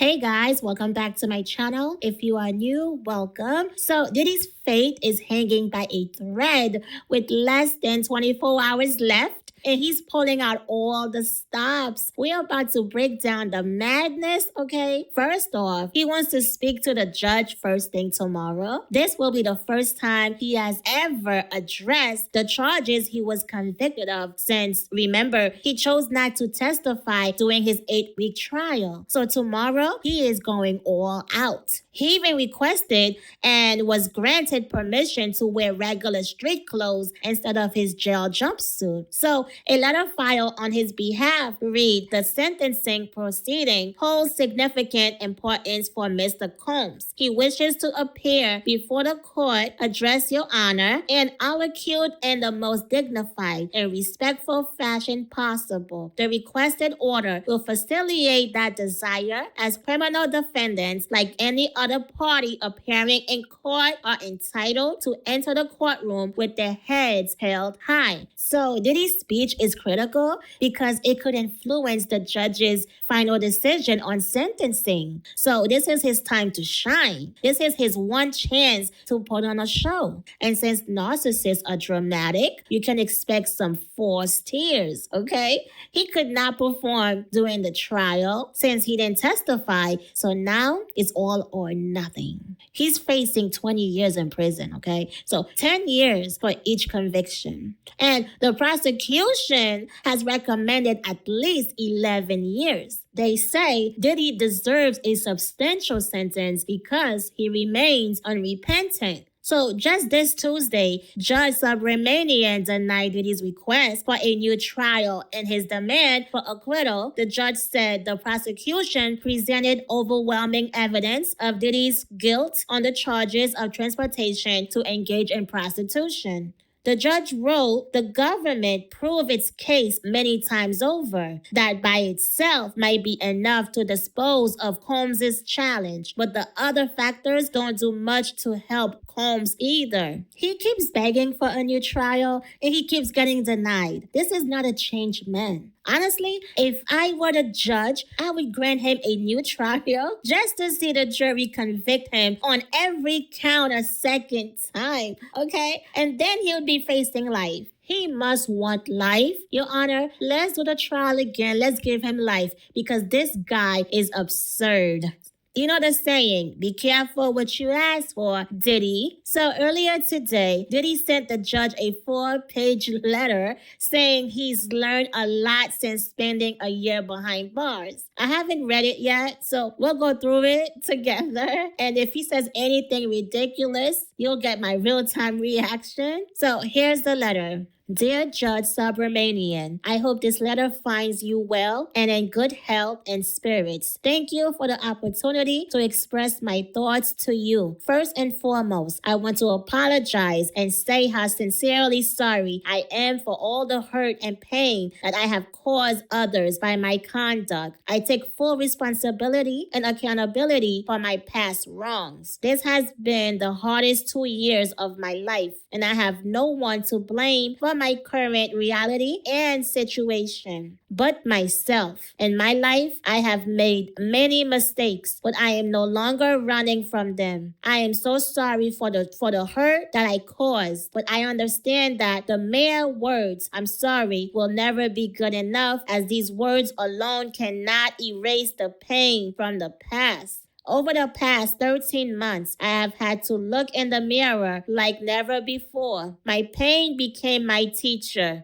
Hey guys, welcome back to my channel. If you are new, welcome. So Diddy's fate is hanging by a thread with less than 24 hours left. And he's pulling out all the stops. We're about to break down the madness, okay? First off, he wants to speak to the judge first thing tomorrow. This will be the first time he has ever addressed the charges he was convicted of since, remember, he chose not to testify during his 8-week trial. So tomorrow, he is going all out. He even requested and was granted permission to wear regular street clothes instead of his jail jumpsuit. So a letter filed on his behalf read, "The sentencing proceeding holds significant importance for Mr. Combs. He wishes to appear before the court, address your honor, and allocute in the most dignified and respectful fashion possible. The requested order will facilitate that desire, as criminal defendants, like any other party appearing in court, are entitled to enter the courtroom with their heads held high." So Diddy's speech is critical because it could influence the judge's final decision on sentencing. So this is his time to shine. This is his one chance to put on a show. And since narcissists are dramatic, you can expect some forced tears, okay? He could not perform during the trial since he didn't testify. So now it's all or nothing. He's facing 20 years in prison, okay? So 10 years for each conviction. And the prosecution has recommended at least 11 years. They say Diddy deserves a substantial sentence because he remains unrepentant. So just this Tuesday, Judge Subramanian denied Diddy's request for a new trial. In his demand for acquittal, the judge said the prosecution presented overwhelming evidence of Diddy's guilt on the charges of transportation to engage in prostitution. The judge wrote the government proved its case many times over. That by itself might be enough to dispose of Combs' challenge, but the other factors don't do much to help Combs either. He keeps begging for a new trial and he keeps getting denied. This is not a changed man. Honestly, if I were the judge, I would grant him a new trial just to see the jury convict him on every count a second time, okay? And then he would be facing life. He must want life. Your Honor, let's do the trial again. Let's give him life because this guy is absurd. You know the saying, be careful what you ask for, Diddy. So earlier today, Diddy sent the judge a 4-page letter saying he's learned a lot since spending a year behind bars. I haven't read it yet, so we'll go through it together. And if he says anything ridiculous, you'll get my real-time reaction. So here's the letter. Dear Judge Subramanian, I hope this letter finds you well and in good health and spirits. Thank you for the opportunity to express my thoughts to you. First and foremost, I want to apologize and say how sincerely sorry I am for all the hurt and pain that I have caused others by my conduct. I take full responsibility and accountability for my past wrongs. This has been the hardest 2 years of my life, and I have no one to blame for my current reality and situation but myself. In my life, I have made many mistakes, but I am no longer running from them. I am so sorry for the hurt that I caused, but I understand that the mere words "I'm sorry" will never be good enough, as these words alone cannot erase the pain from the past. Over the past 13 months, I have had to look in the mirror like never before. My pain became my teacher.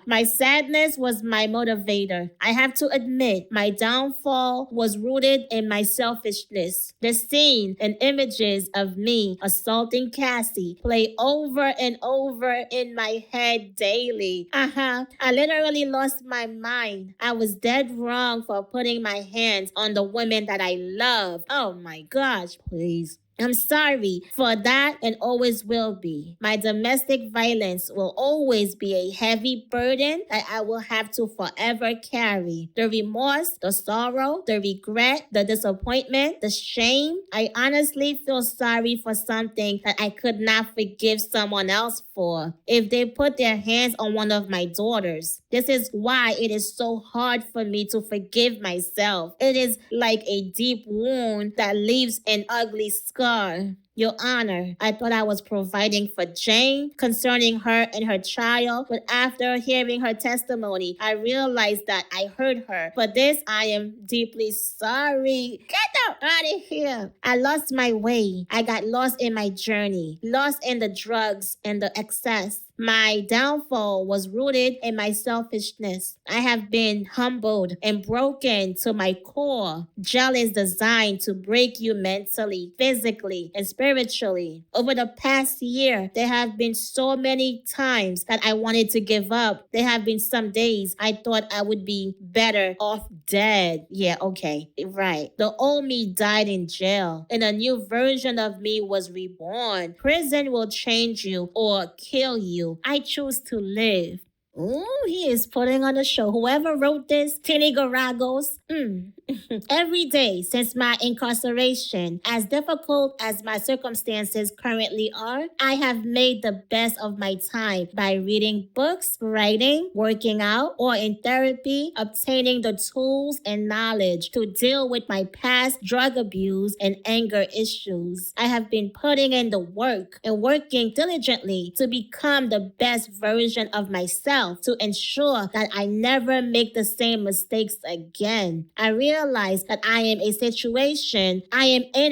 My sadness was my motivator. I have to admit, my downfall was rooted in my selfishness. The scene and images of me assaulting Cassie play over and over in my head daily. I literally lost my mind. I was dead wrong for putting my hands on the women that I love. Oh my gosh, please. I'm sorry for that and always will be. My domestic violence will always be a heavy burden that I will have to forever carry. The remorse, the sorrow, the regret, the disappointment, the shame. I honestly feel sorry for something that I could not forgive someone else for. If they put their hands on one of my daughters, This is why it is so hard for me to forgive myself. It is like a deep wound that leaves an ugly scar. Your Honor, I thought I was providing for Jane concerning her and her child, but after hearing her testimony, I realized that I hurt her. For this, I am deeply sorry. Get out of here. I lost my way. I got lost in my journey, lost in the drugs and the excess. My downfall was rooted in my selfishness. I have been humbled and broken to my core. Jail is designed to break you mentally, physically, and spiritually. Over the past year, there have been so many times that I wanted to give up. There have been some days I thought I would be better off dead. Yeah, okay, right. The old me died in jail, and a new version of me was reborn. Prison will change you or kill you. I choose to live. Ooh, he is putting on a show. Whoever wrote this, Tinny Garagos. Every day since my incarceration, as difficult as my circumstances currently are, I have made the best of my time by reading books, writing, working out, or in therapy, obtaining the tools and knowledge to deal with my past drug abuse and anger issues. I have been putting in the work and working diligently to become the best version of myself to ensure that I never make the same mistakes again. I realize that I am in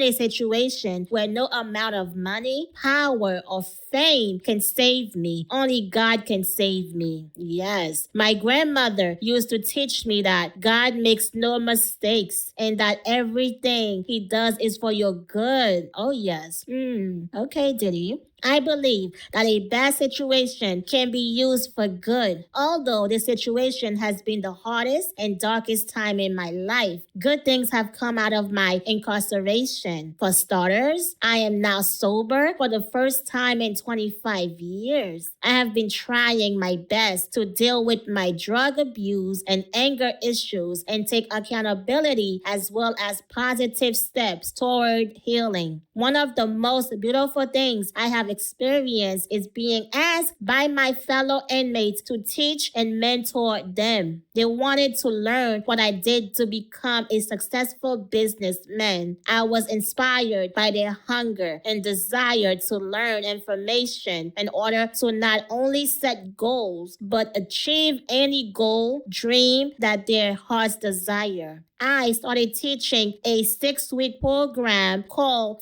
a situation where no amount of money, power, or fame can save me. Only God can save me. Yes. My grandmother used to teach me that God makes no mistakes and that everything he does is for your good. Oh, yes. Okay, Diddy. I believe that a bad situation can be used for good. Although this situation has been the hardest and darkest time in my life, good things have come out of my incarceration. For starters, I am now sober for the first time in 25 years. I have been trying my best to deal with my drug abuse and anger issues and take accountability as well as positive steps toward healing. One of the most beautiful things I have experienced is being asked by my fellow inmates to teach and mentor them. They wanted to learn what I did to become a successful businessman. I was inspired by their hunger and desire to learn information in order to not only set goals, but achieve any goal, dream that their hearts desire. I started teaching a 6-week program called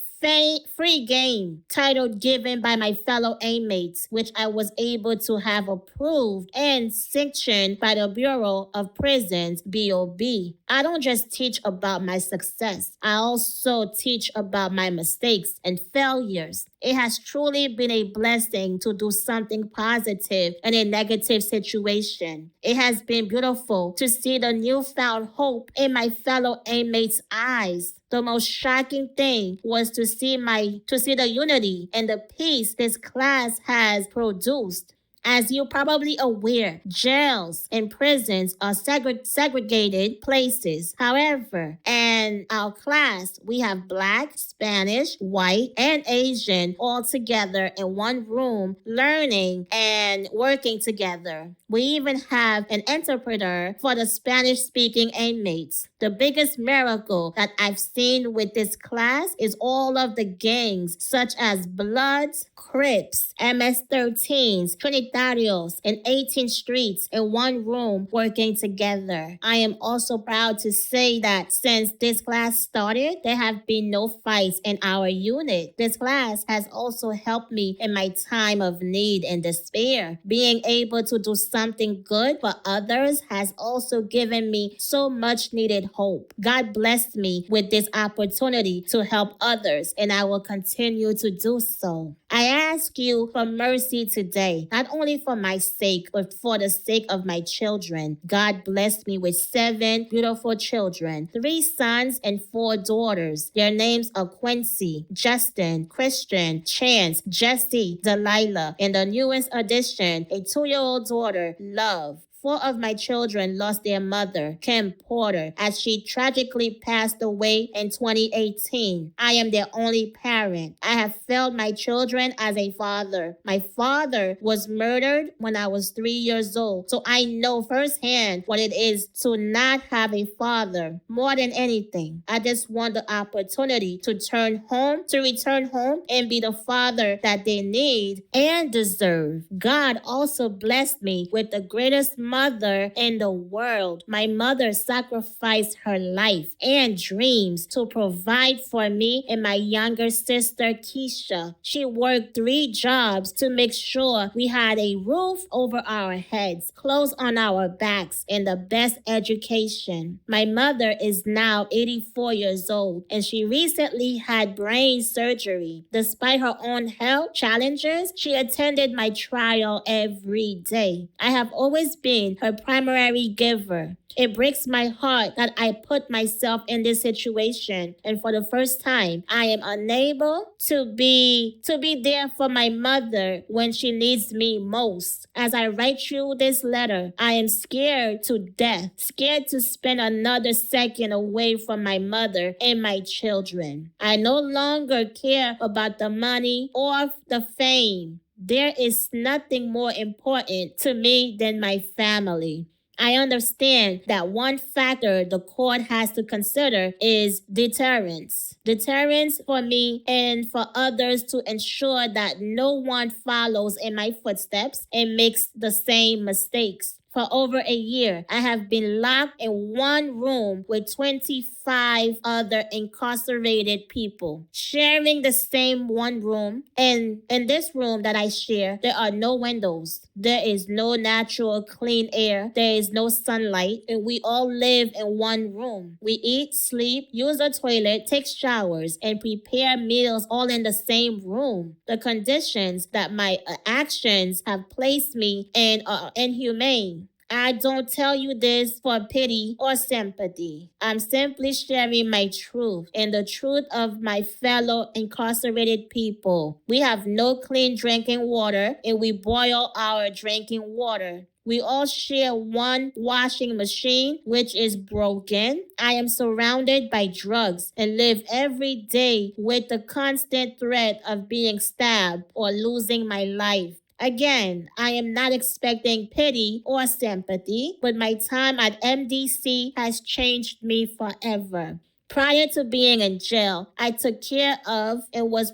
Free Game, titled given by my fellow inmates, which I was able to have approved and sanctioned by the Bureau of Prisons, BOB. I don't just teach about my success. I also teach about my mistakes and failures. It has truly been a blessing to do something positive in a negative situation. It has been beautiful to see the newfound hope in my fellow inmates' eyes. The most shocking thing was to see the unity and the peace this class has produced. As you're probably aware, jails and prisons are segregated places. However, in our class, we have Black, Spanish, white, and Asian all together in one room, learning and working together. We even have an interpreter for the Spanish-speaking inmates. The biggest miracle that I've seen with this class is all of the gangs, such as Bloods, Crips, MS-13s, Trinitarios, and 18th Streets in one room working together. I am also proud to say that since this class started, there have been no fights in our unit. This class has also helped me in my time of need and despair. Being able to do something good for others has also given me so much needed hope. God blessed me with this opportunity to help others, and I will continue to do so. I ask you for mercy today, not only for my sake, but for the sake of my children. God blessed me with 7 beautiful children, 3 sons and 4 daughters. Their names are Quincy, Justin, Christian, Chance, Jesse, Delilah, and the newest addition, a 2-year-old daughter, Love. Four of my children lost their mother, Kim Porter, as she tragically passed away in 2018. I am their only parent. I have failed my children as a father. My father was murdered when I was 3 years old, so I know firsthand what it is to not have a father. More than anything, I just want the opportunity to return home and be the father that they need and deserve. God also blessed me with the greatest mother in the world. My mother sacrificed her life and dreams to provide for me and my younger sister, Keisha. She worked 3 jobs to make sure we had a roof over our heads, clothes on our backs, and the best education. My mother is now 84 years old, and she recently had brain surgery. Despite her own health challenges, she attended my trial every day. I have always been her primary giver. It breaks my heart that I put myself in this situation, and for the first time, I am unable to be there for my mother when she needs me most. As I write you this letter, I am scared to death, scared to spend another second away from my mother and my children. I no longer care about the money or the fame. There is nothing more important to me than my family. I understand that one factor the court has to consider is deterrence. Deterrence for me and for others to ensure that no one follows in my footsteps and makes the same mistakes. For over a year, I have been locked in one room with 25 other incarcerated people, sharing the same one room. And in this room that I share, there are no windows. There is no natural clean air. There is no sunlight. And we all live in one room. We eat, sleep, use a toilet, take showers, and prepare meals all in the same room. The conditions that my actions have placed me in are inhumane. I don't tell you this for pity or sympathy. I'm simply sharing my truth and the truth of my fellow incarcerated people. We have no clean drinking water and we boil our drinking water. We all share one washing machine, which is broken. I am surrounded by drugs and live every day with the constant threat of being stabbed or losing my life. Again, I am not expecting pity or sympathy, but my time at MDC has changed me forever. Prior to being in jail, I took care of and was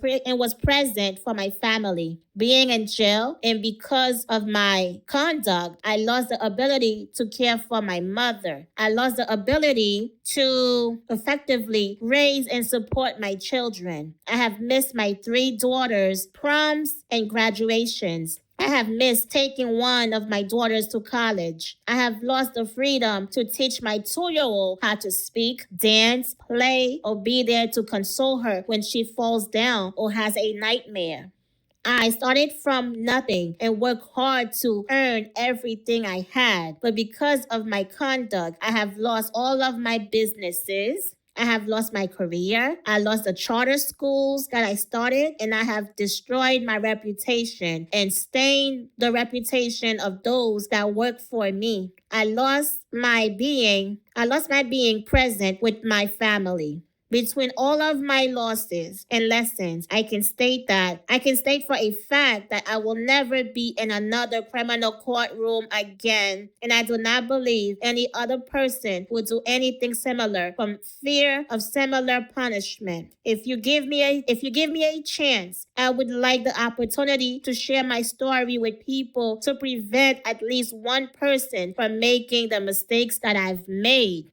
present for my family. Being in jail and because of my conduct, I lost the ability to care for my mother. I lost the ability to effectively raise and support my children. I have missed my 3 daughters' proms and graduations. I have missed taking one of my daughters to college. I have lost the freedom to teach my 2-year-old how to speak, dance, play, or be there to console her when she falls down or has a nightmare. I started from nothing and worked hard to earn everything I had. But because of my conduct, I have lost all of my businesses. I have lost my career. I lost the charter schools that I started, and I have destroyed my reputation and stained the reputation of those that work for me. I lost my being present with my family. Between all of my losses and lessons, I can state for a fact that I will never be in another criminal courtroom again. And I do not believe any other person will do anything similar from fear of similar punishment. If you give me a chance, I would like the opportunity to share my story with people to prevent at least one person from making the mistakes that I've made.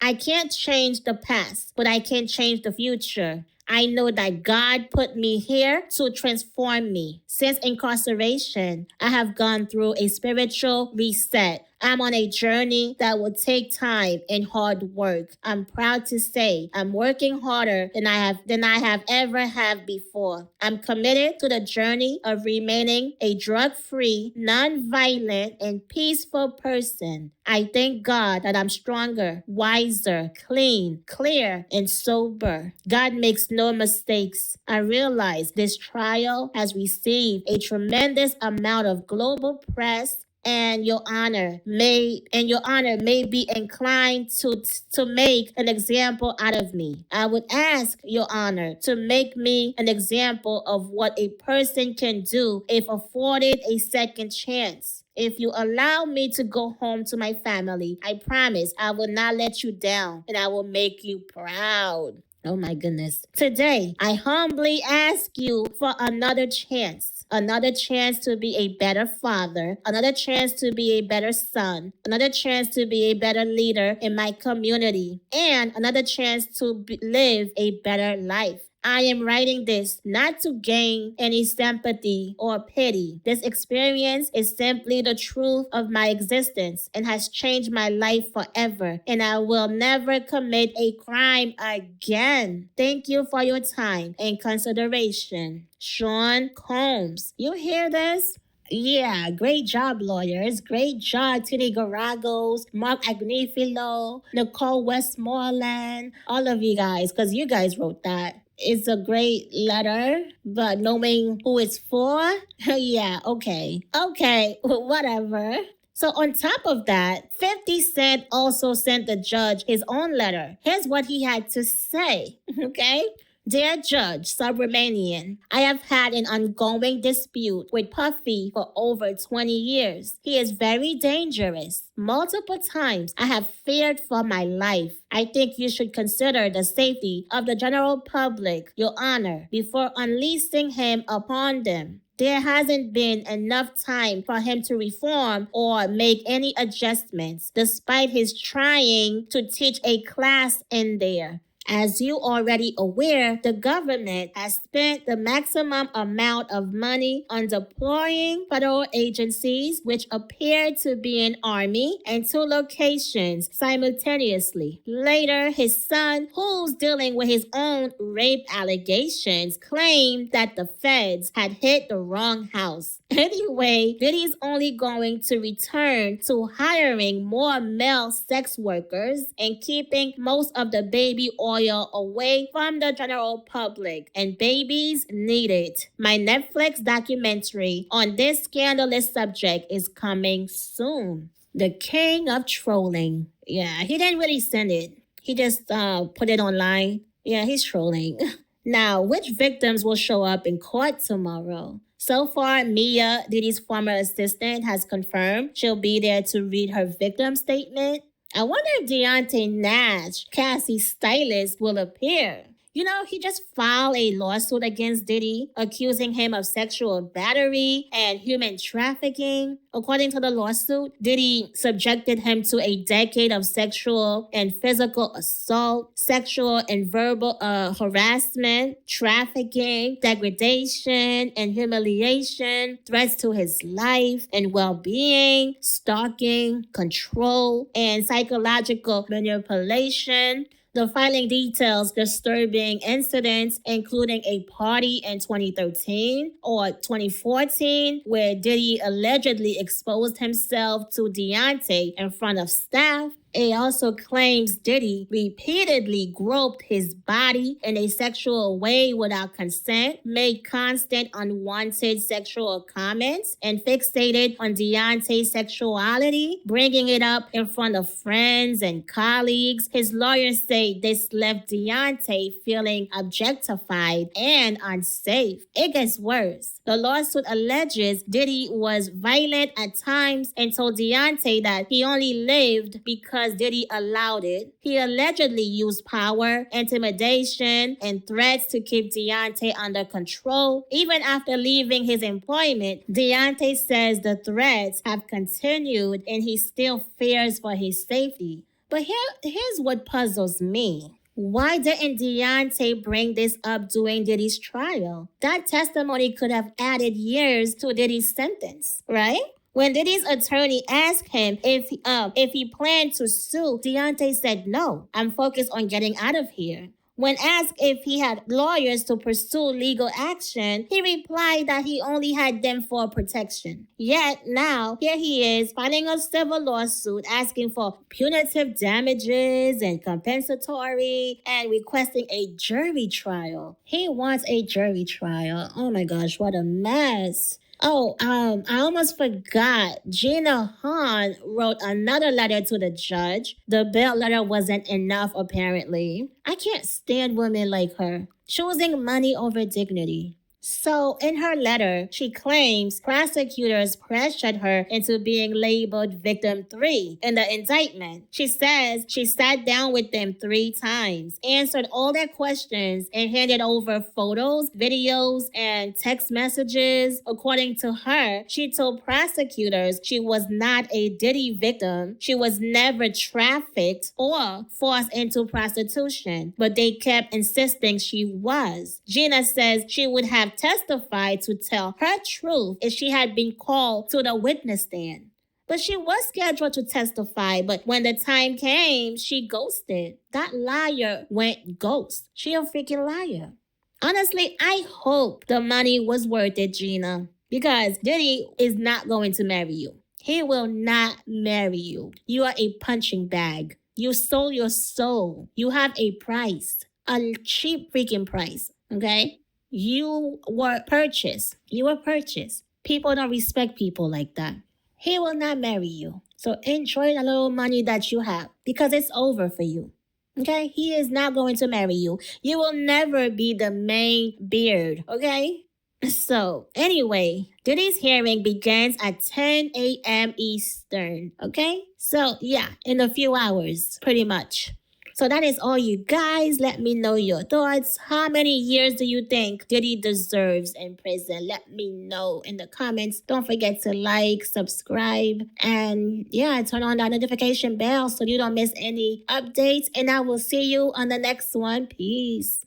I can't change the past, but I can change the future. I know that God put me here to transform me. Since incarceration, I have gone through a spiritual reset. I'm on a journey that will take time and hard work. I'm proud to say I'm working harder than I have ever have before. I'm committed to the journey of remaining a drug-free, non-violent, and peaceful person. I thank God that I'm stronger, wiser, clean, clear, and sober. God makes no mistakes. I realize this trial has received a tremendous amount of global press and your honor may be inclined to make an example out of me. I would ask your honor to make me an example of what a person can do if afforded a second chance. If you allow me to go home to my family, I promise I will not let you down and I will make you proud. Oh my goodness. Today, I humbly ask you for another chance. Another chance to be a better father, another chance to be a better son, another chance to be a better leader in my community, and another chance to live a better life. I am writing this not to gain any sympathy or pity. This experience is simply the truth of my existence and has changed my life forever. And I will never commit a crime again. Thank you for your time and consideration. Sean Combs. You hear this? Yeah, great job, lawyers. Great job, Titty Garagos, Mark Agnifilo, Nicole Westmoreland, all of you guys, because you guys wrote that. It's a great letter, but knowing who it's for, yeah, okay. Okay, whatever. So on top of that, 50 Cent also sent the judge his own letter. Here's what he had to say, okay? Dear Judge Subramanian, I have had an ongoing dispute with Puffy for over 20 years. He is very dangerous. Multiple times I have feared for my life. I think you should consider the safety of the general public, Your Honor, before unleashing him upon them. There hasn't been enough time for him to reform or make any adjustments, despite his trying to teach a class in there. As you already aware, the government has spent the maximum amount of money on deploying federal agencies, which appear to be an army, and 2 locations simultaneously. Later, his son, who's dealing with his own rape allegations, claimed that the feds had hit the wrong house. Anyway, Diddy's only going to return to hiring more male sex workers and keeping most of the baby oil away from the general public. And babies need it. My Netflix documentary on this scandalous subject is coming soon. The king of trolling. Yeah, he didn't really send it. He just put it online. Yeah, he's trolling. Now, which victims will show up in court tomorrow? So far, Mia, Diddy's former assistant, has confirmed she'll be there to read her victim statement. I wonder if Deontay Nash, Cassie's stylist, will appear. You know, he just filed a lawsuit against Diddy, accusing him of sexual battery and human trafficking. According to the lawsuit, Diddy subjected him to a decade of sexual and physical assault, sexual and verbal harassment, trafficking, degradation, and humiliation, threats to his life and well-being, stalking, control, and psychological manipulation. The filing details disturbing incidents, including a party in 2013 or 2014 where Diddy allegedly exposed himself to Deontay in front of staff. It also claims Diddy repeatedly groped his body in a sexual way without consent, made constant unwanted sexual comments, and fixated on Deontay's sexuality, bringing it up in front of friends and colleagues. His lawyers say this left Deontay feeling objectified and unsafe. It gets worse. The lawsuit alleges Diddy was violent at times and told Deontay that he only lived because Diddy allowed it. He allegedly used power, intimidation, and threats to keep Deontay under control. Even after leaving his employment, Deontay says the threats have continued and he still fears for his safety. But here's what puzzles me. Why didn't Deontay bring this up during Diddy's trial? That testimony could have added years to Diddy's sentence, right? When Diddy's attorney asked him if he planned to sue, Deontay said, "No, I'm focused on getting out of here." When asked if he had lawyers to pursue legal action, he replied that he only had them for protection. Yet now, here he is filing a civil lawsuit asking for punitive damages and compensatory and requesting a jury trial. He wants a jury trial. Oh my gosh, what a mess. I almost forgot. Gina Hahn wrote another letter to the judge. The bail letter wasn't enough, apparently. I can't stand women like her, choosing money over dignity. So, in her letter, she claims prosecutors pressured her into being labeled victim 3 in the indictment. She says she sat down with them 3 times, answered all their questions, and handed over photos, videos, and text messages. According to her, she told prosecutors she was not a Diddy victim. She was never trafficked or forced into prostitution, but they kept insisting she was. Gina says she would have testified to tell her truth if she had been called to the witness stand. But she was scheduled to testify, but when the time came, she ghosted. That liar went ghost. She a freaking liar. Honestly, I hope the money was worth it, Gina, because Diddy is not going to marry you. He will not marry you. You are a punching bag. You sold your soul. You have a price, a cheap freaking price, okay? You were purchased. You were purchased. People don't respect people like that. He will not marry you. So enjoy the little money that you have because it's over for you. Okay? He is not going to marry you. You will never be the main beard. Okay? So, anyway, Diddy's hearing begins at 10 a.m. Eastern. Okay? So, yeah, in a few hours, pretty much. So that is all, you guys. Let me know your thoughts. How many years do you think Diddy deserves in prison? Let me know in the comments. Don't forget to like, subscribe, and yeah, turn on that notification bell so you don't miss any updates. And I will see you on the next one. Peace.